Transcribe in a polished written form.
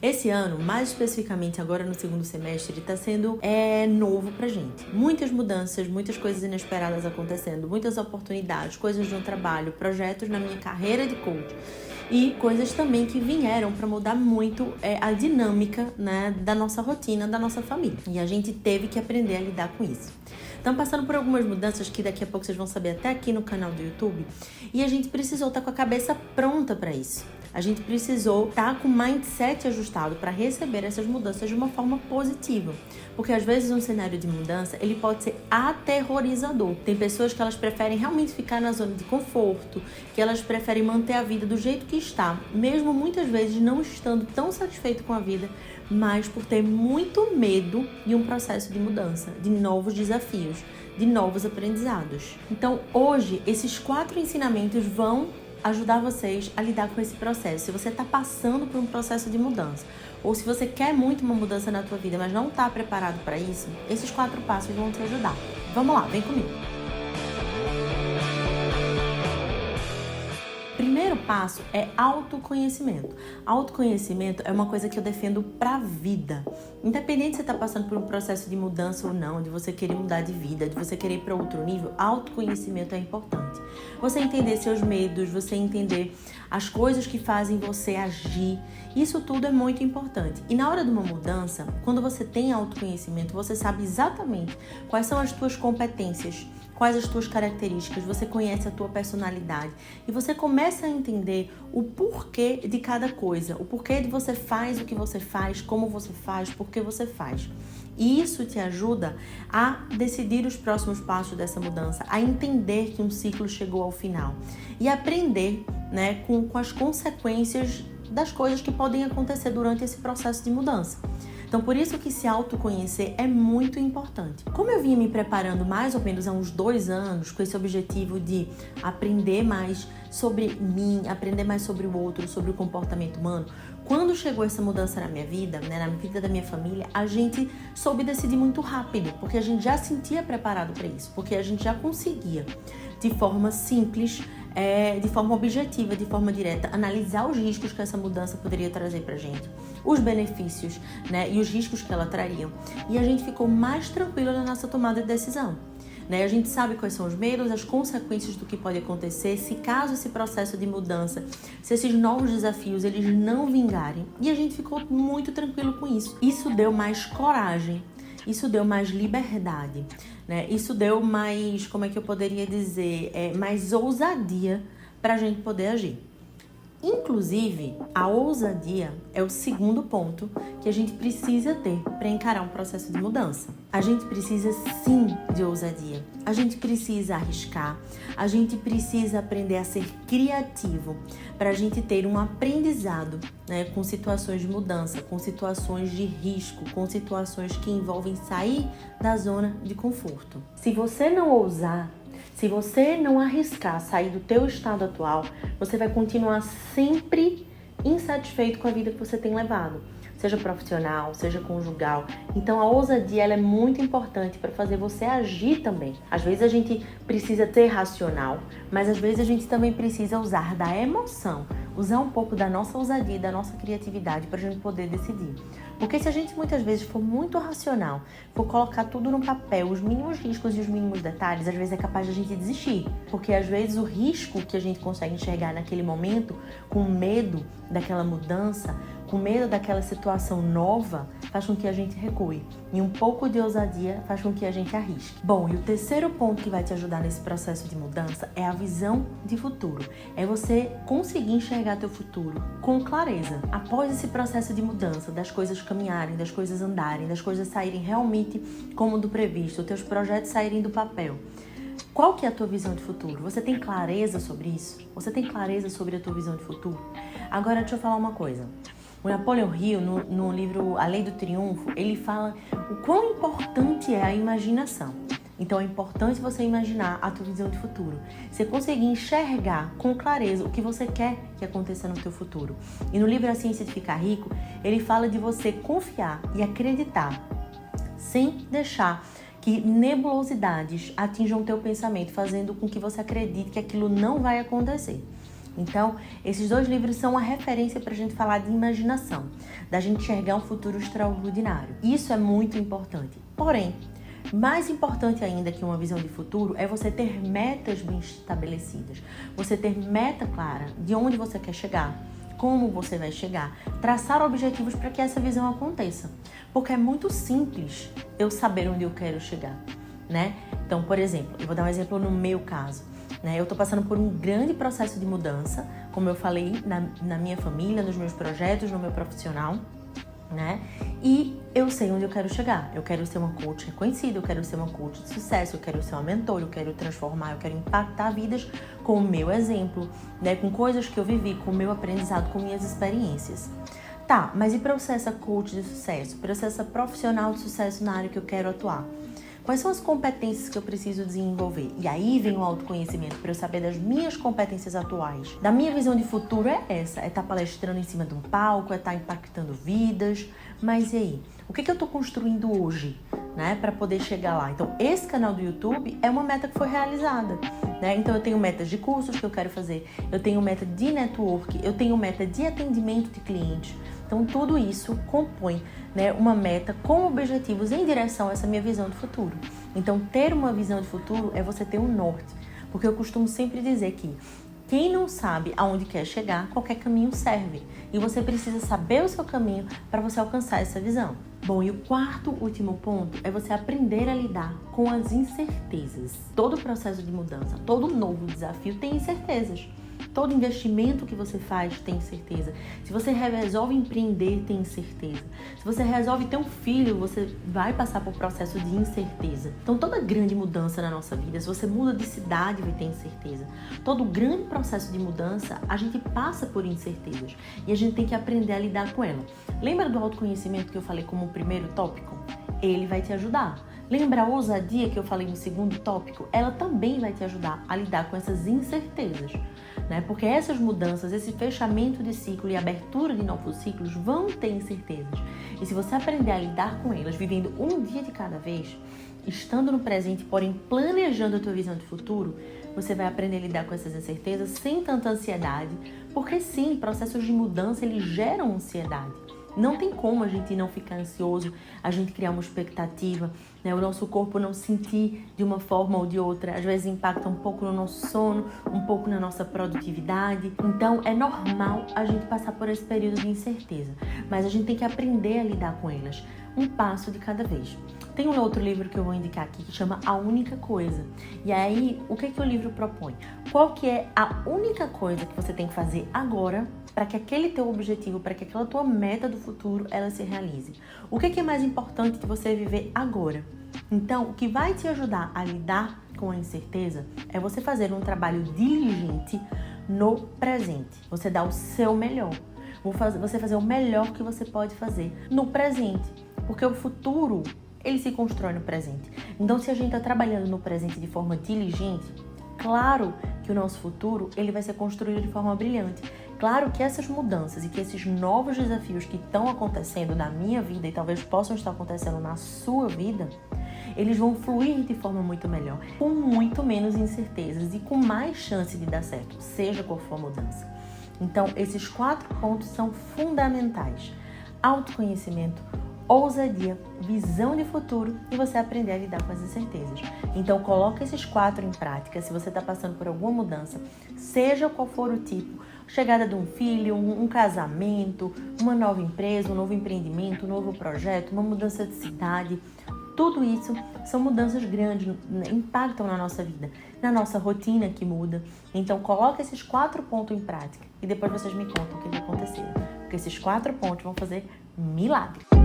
Esse ano, mais especificamente agora no segundo semestre, está sendo novo pra gente. Muitas mudanças, muitas coisas inesperadas acontecendo, muitas oportunidades, coisas de um trabalho, projetos na minha carreira de coach e coisas também que vieram para mudar muito a dinâmica, né, da nossa rotina, da nossa família. E a gente teve que aprender a lidar com isso. Estão passando por algumas mudanças que daqui a pouco vocês vão saber até aqui no canal do YouTube. E a gente precisou estar com a cabeça pronta para isso. A gente precisou estar com o mindset ajustado para receber essas mudanças de uma forma positiva. Porque às vezes um cenário de mudança, ele pode ser aterrorizador. Tem pessoas que elas preferem realmente ficar na zona de conforto, que elas preferem manter a vida do jeito que está, mesmo muitas vezes não estando tão satisfeito com a vida, mas por ter muito medo de um processo de mudança, de novos desafios, de novos aprendizados. Então hoje, esses 4 ensinamentos vão ajudar vocês a lidar com esse processo. Se você está passando por um processo de mudança, ou se você quer muito uma mudança na tua vida, mas não está preparado para isso, esses 4 passos vão te ajudar. Vamos lá, vem comigo. Primeiro passo é autoconhecimento. Autoconhecimento é uma coisa que eu defendo pra vida. Independente se você está passando por um processo de mudança ou não, de você querer mudar de vida, de você querer ir para outro nível, autoconhecimento é importante. Você entender seus medos, você entender as coisas que fazem você agir, isso tudo é muito importante. E na hora de uma mudança, quando você tem autoconhecimento, você sabe exatamente quais são as tuas competências, quais as tuas características, você conhece a tua personalidade e você começa a entender o porquê de cada coisa, o porquê de você faz o que você faz, como você faz, por que você faz. E isso te ajuda a decidir os próximos passos dessa mudança, a entender que um ciclo chegou ao final e aprender, né, com as consequências das coisas que podem acontecer durante esse processo de mudança. Então, por isso que se autoconhecer é muito importante. Como eu vinha me preparando mais ou menos há uns 2 anos com esse objetivo de aprender mais sobre mim, aprender mais sobre o outro, sobre o comportamento humano, quando chegou essa mudança na minha vida, né, na vida da minha família, a gente soube decidir muito rápido, porque a gente já se sentia preparado para isso, porque a gente já conseguia, de forma simples, de forma objetiva, de forma direta, analisar os riscos que essa mudança poderia trazer pra gente, os benefícios, né, e os riscos que ela traria. E a gente ficou mais tranquila na nossa tomada de decisão. Né? A gente sabe quais são os medos, as consequências do que pode acontecer, se caso esse processo de mudança, se esses novos desafios, eles não vingarem. E a gente ficou muito tranquilo com isso. Isso deu mais coragem, isso deu mais liberdade, né? Isso deu mais, como é que eu poderia dizer, mais ousadia para a gente poder agir. Inclusive, a ousadia é o segundo ponto que a gente precisa ter para encarar um processo de mudança. A gente precisa sim de ousadia. A gente precisa arriscar. A gente precisa aprender a ser criativo para a gente ter um aprendizado, né, com situações de mudança, com situações de risco, com situações que envolvem sair da zona de conforto. Se você não ousar, se você não arriscar sair do teu estado atual, você vai continuar sempre insatisfeito com a vida que você tem levado, seja profissional, seja conjugal. Então a ousadia ela é muito importante para fazer você agir também. Às vezes a gente precisa ser racional, mas às vezes a gente também precisa usar da emoção, usar um pouco da nossa ousadia, da nossa criatividade para a gente poder decidir. Porque se a gente muitas vezes for muito racional, for colocar tudo no papel, os mínimos riscos e os mínimos detalhes, às vezes é capaz de a gente desistir. Porque às vezes o risco que a gente consegue enxergar naquele momento, com medo daquela mudança, com medo daquela situação nova, faz com que a gente recue. E um pouco de ousadia faz com que a gente arrisque. Bom, e o terceiro ponto que vai te ajudar nesse processo de mudança é a visão de futuro. É você conseguir enxergar teu futuro com clareza. Após esse processo de mudança, das coisas caminharem, das coisas andarem, das coisas saírem realmente como do previsto, teus projetos saírem do papel. Qual que é a tua visão de futuro? Você tem clareza sobre isso? Você tem clareza sobre a tua visão de futuro? Agora, deixa eu falar uma coisa. O Napoleon Hill, no livro A Lei do Triunfo, ele fala o quão importante é a imaginação. Então é importante você imaginar a tua visão de futuro. Você conseguir enxergar com clareza o que você quer que aconteça no teu futuro. E no livro A Ciência de Ficar Rico, ele fala de você confiar e acreditar, sem deixar que nebulosidades atinjam o teu pensamento, fazendo com que você acredite que aquilo não vai acontecer. Então, esses 2 livros são uma referência para a gente falar de imaginação, da gente enxergar um futuro extraordinário. Isso é muito importante. Porém, mais importante ainda que uma visão de futuro é você ter metas bem estabelecidas. Você ter meta clara de onde você quer chegar, como você vai chegar, traçar objetivos para que essa visão aconteça. Porque é muito simples eu saber onde eu quero chegar, né? Então, por exemplo, eu vou dar um exemplo no meu caso. Eu estou passando por um grande processo de mudança, como eu falei, na minha família, nos meus projetos, no meu profissional, né? E eu sei onde eu quero chegar. Eu quero ser uma coach reconhecida, eu quero ser uma coach de sucesso, eu quero ser uma mentora, eu quero transformar, eu quero impactar vidas com o meu exemplo, né? Com coisas que eu vivi, com o meu aprendizado, com minhas experiências. Tá, mas e para eu ser essa coach de sucesso? Para eu ser essa profissional de sucesso na área que eu quero atuar? Quais são as competências que eu preciso desenvolver? E aí vem o autoconhecimento para eu saber das minhas competências atuais. Da minha visão de futuro é essa, é estar palestrando em cima de um palco, é estar impactando vidas. Mas e aí? O que eu estou construindo hoje, né, para poder chegar lá? Então, esse canal do YouTube é uma meta que foi realizada, né? Então, eu tenho metas de cursos que eu quero fazer, eu tenho meta de network, eu tenho meta de atendimento de clientes. Então, tudo isso compõe, né, uma meta com objetivos em direção a essa minha visão de futuro. Então, ter uma visão de futuro é você ter um norte. Porque eu costumo sempre dizer que quem não sabe aonde quer chegar, qualquer caminho serve. E você precisa saber o seu caminho para você alcançar essa visão. Bom, e o quarto, último ponto é você aprender a lidar com as incertezas. Todo processo de mudança, todo novo desafio tem incertezas. Todo investimento que você faz tem incerteza. Se você resolve empreender, tem incerteza. Se você resolve ter um filho, você vai passar por um processo de incerteza. Então, toda grande mudança na nossa vida, se você muda de cidade, vai ter incerteza. Todo grande processo de mudança, a gente passa por incertezas. E a gente tem que aprender a lidar com ela. Lembra do autoconhecimento que eu falei como primeiro tópico? Ele vai te ajudar. Lembra a ousadia que eu falei no segundo tópico? Ela também vai te ajudar a lidar com essas incertezas, né? Porque essas mudanças, esse fechamento de ciclo e abertura de novos ciclos vão ter incertezas. E se você aprender a lidar com elas, vivendo um dia de cada vez, estando no presente, porém planejando a tua visão de futuro, você vai aprender a lidar com essas incertezas sem tanta ansiedade, porque sim, processos de mudança, eles geram ansiedade. Não tem como a gente não ficar ansioso, a gente criar uma expectativa, né? O nosso corpo não sentir de uma forma ou de outra. Às vezes impacta um pouco no nosso sono, um pouco na nossa produtividade. Então é normal a gente passar por esse período de incerteza. Mas a gente tem que aprender a lidar com elas, um passo de cada vez. Tem um outro livro que eu vou indicar aqui que chama A Única Coisa. E aí, o que o livro propõe? Qual que é a única coisa que você tem que fazer agora para que aquele teu objetivo, para que aquela tua meta do futuro, ela se realize? O que é mais importante de você viver agora? Então, o que vai te ajudar a lidar com a incerteza é você fazer um trabalho diligente no presente. Você dá o seu melhor. Você fazer o melhor que você pode fazer no presente. Porque o futuro, ele se constrói no presente. Então, se a gente está trabalhando no presente de forma diligente, claro que o nosso futuro, ele vai ser construído de forma brilhante. Claro que essas mudanças e que esses novos desafios que estão acontecendo na minha vida e talvez possam estar acontecendo na sua vida, eles vão fluir de forma muito melhor, com muito menos incertezas e com mais chance de dar certo, seja qual for a mudança. Então, esses 4 pontos são fundamentais: autoconhecimento, ousadia, visão de futuro e você aprender a lidar com as incertezas. Então, coloca esses 4 em prática. Se você está passando por alguma mudança, seja qual for o tipo, chegada de um filho, um casamento, uma nova empresa, um novo empreendimento, um novo projeto, uma mudança de cidade, tudo isso são mudanças grandes, impactam na nossa vida, na nossa rotina que muda. Então, coloca esses 4 pontos em prática e depois vocês me contam o que vai acontecer. Porque esses 4 pontos vão fazer milagre.